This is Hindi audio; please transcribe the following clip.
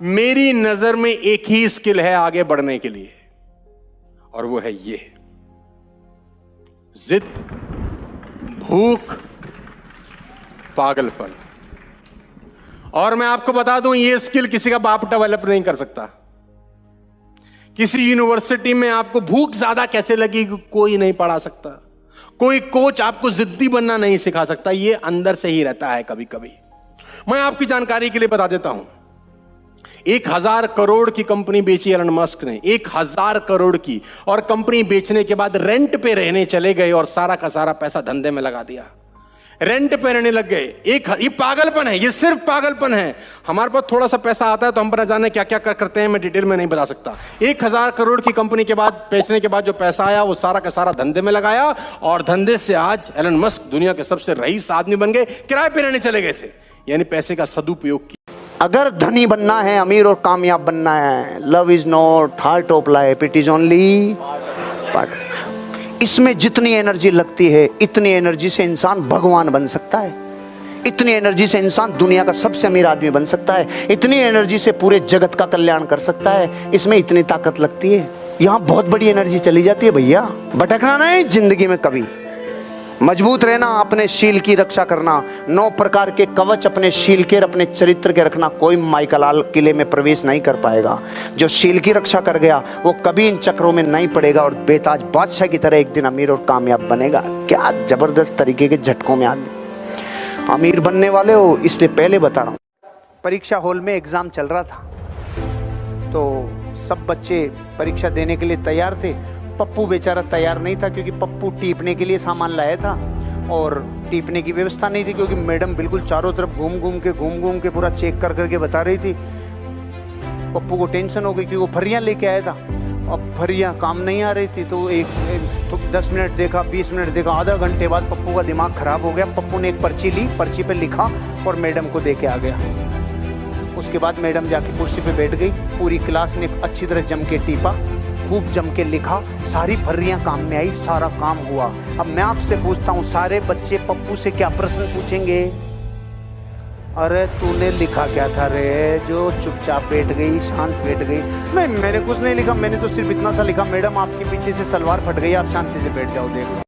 मेरी नजर में एक ही स्किल है आगे बढ़ने के लिए, और वो है ये जिद, भूख, पागलपन। और मैं आपको बता दूं, ये स्किल किसी का बाप डेवलप नहीं कर सकता। किसी यूनिवर्सिटी में आपको भूख ज्यादा कैसे लगी कोई नहीं पढ़ा सकता। कोई कोच आपको जिद्दी बनना नहीं सिखा सकता। ये अंदर से ही रहता है कभी कभी। मैं आपकी जानकारी के लिए बता देता हूं, 1000 करोड़ की कंपनी बेची एलन मस्क ने, 1000 करोड़ की। और कंपनी बेचने के बाद रेंट पे रहने चले गए और सारा का सारा पैसा धंधे में लगा दिया। रेंट पे रहने लग गए। ये पागलपन है, ये सिर्फ पागलपन है। हमारे पास थोड़ा सा पैसा आता है तो हम पर जाने क्या क्या करते हैं, मैं डिटेल में नहीं बता सकता। 1000 करोड़ की कंपनी के बाद बेचने के बाद जो पैसा आया वो सारा का सारा धंधे में लगाया, और धंधे से आज एलन मस्क दुनिया के सबसे रईस आदमी बन गए। किराए पे रहने चले गए थे, यानी पैसे का सदुपयोग किया। अगर धनी बनना है, अमीर और कामयाब बनना है, love is not heart of life, it is only part. इसमें जितनी एनर्जी लगती है, इतनी एनर्जी से इंसान भगवान बन सकता है। इतनी एनर्जी से इंसान दुनिया का सबसे अमीर आदमी बन सकता है। इतनी एनर्जी से पूरे जगत का कल्याण कर सकता है। इसमें इतनी ताकत लगती है। यहाँ बहुत बड़ी एनर्जी चली जाती है भैया। भटकना नहीं जिंदगी में कभी, मजबूत रहना, अपने शील की रक्षा करना। 9 प्रकार के कवच अपने शील के, अपने चरित्र के रखना। कोई माइकलाल किले में प्रवेश नहीं कर पाएगा। जो शील की रक्षा कर गया वो कभी इन चक्रों में नहीं पड़ेगा और बेताज बादशाह की तरह एक दिन अमीर और कामयाब बनेगा। क्या जबरदस्त तरीके के झटकों में आदमी अमीर बनने वाले हो, इसलिए पहले बता रहा हूँ। परीक्षा हॉल में एग्जाम चल रहा था तो सब बच्चे परीक्षा देने के लिए तैयार थे। पप्पू बेचारा तैयार नहीं था, क्योंकि पप्पू टीपने के लिए सामान लाया था और टीपने की व्यवस्था नहीं थी, क्योंकि मैडम बिल्कुल चारों तरफ घूम घूम के पूरा चेक कर करके बता रही थी। पप्पू को टेंशन हो गई कि वो फरियाँ लेके आया था। अब फरियाँ काम नहीं आ रही थी तो तो 10 मिनट देखा, 20 मिनट देखा, आधा घंटे बाद पप्पू का दिमाग खराब हो गया। पप्पू ने एक पर्ची ली, पर्ची पे लिखा और मैडम को दे के आ गया। उसके बाद मैडम जाके कुर्सी पे बैठ गई। पूरी क्लास ने अच्छी तरह जम के टीपा, खूब जम के लिखा, सारी फर्रियां काम में आई, सारा काम हुआ। अब मैं आपसे पूछता हूँ, सारे बच्चे पप्पू से क्या प्रश्न पूछेंगे? अरे तूने लिखा क्या था रे, जो चुपचाप बैठ गई, शांत बैठ गई? मैंने कुछ नहीं लिखा, मैंने तो सिर्फ इतना सा लिखा, मैडम आपके पीछे से सलवार फट गई, आप शांति से बैठ जाओ, देख लो।